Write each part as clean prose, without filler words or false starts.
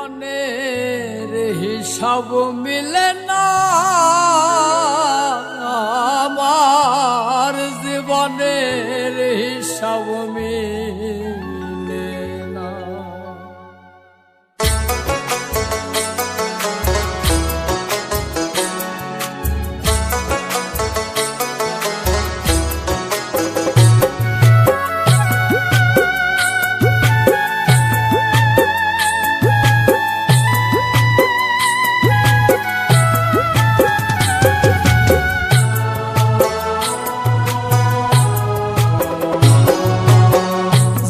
জীবনের হিসাব মিলে না, আমার জীবনের হিসাব মিলে না।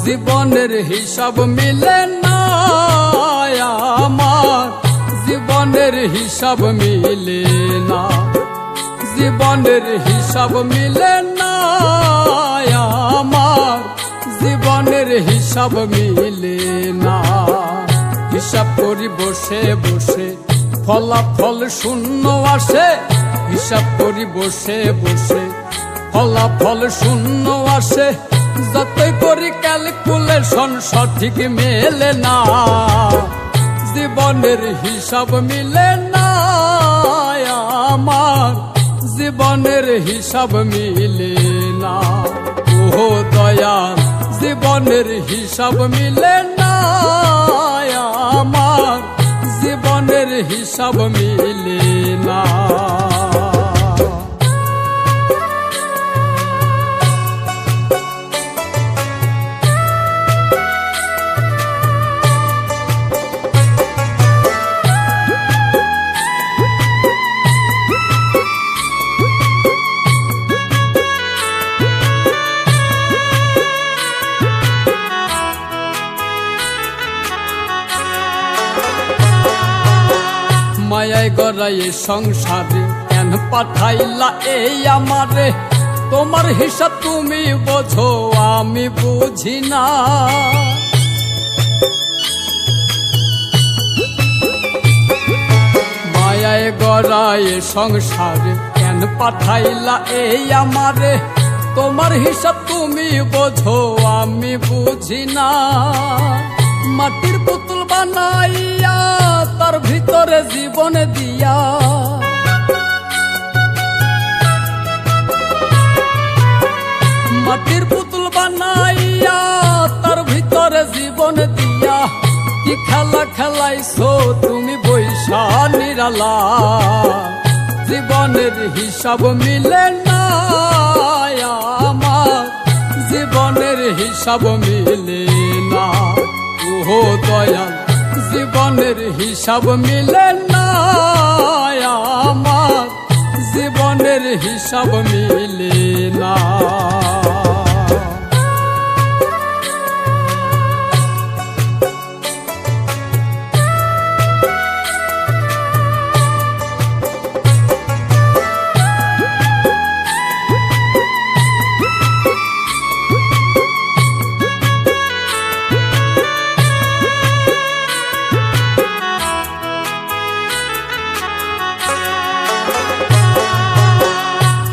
জীবনের হিসাব মিলে না, আমার জীবনের হিসাব মিলে না, জীবনের হিসাব মিলে না, আমার জীবনের হিসাব মিলে না। হিসাব করি বসে বসে ফলাফল শূন্য আসে, হিসাব করি বসে বসে ফলাফল শূন্য আসে, যতই করি ক্যালকুলেশন সঠিক মেলে না। জীবনের হিসাব মিলে না, আমার জীবনের হিসাব মিলে না। ও দয়াল, জীবনের হিসাব মিলে না, আমার জীবনের হিসাব মিলে না। মায়ায় গড়াই সংসারে কেন পাঠাইলা এই আমারে, তোমার হিসাব তুমি বোঝো আমি বুঝি না। মায়ায় গড়াই সংসারে কেন পাঠাইলা এই আমারে, তোমার হিসাব তুমি বোঝো আমি বুঝি না। মাটির পুতুল বানাইয়া তার ভিতরে জীবন দিয়া, মাটির পুতুল বানাইয়া তার ভিতরে জীবন দিয়া, কি খেলা খেলাইছো তুমি বৈশা নিরালা। জীবনের হিসাব মিলে না, আমার জীবনের হিসাব মিলে না। ও দয়াল, জীবনের হিসাব মিলে না, আমার জীবনের হিসাব মিলে না।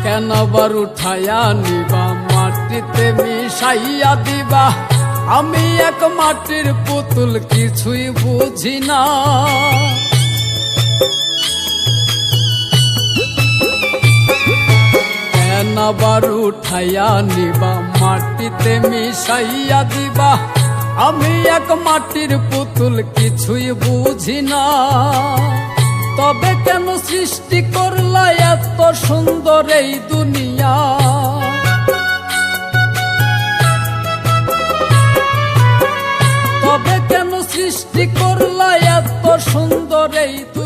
কেন আবার উঠাইয়া নিবা মাটিতে মিশাইয়া দিবা, আমি এক মাটির পুতুল কিছুই বুঝি না। কেন আবার উঠাইয়া নিবা মাটিতে মিশাইয়া দিবা, আমি এক মাটির পুতুল কিছুই বুঝি না। তবে কেন সৃষ্টি করলা এত সুন্দর এই দুনিয়া, তবে কেন সৃষ্টি করলা এত সুন্দর এই দুনিয়া।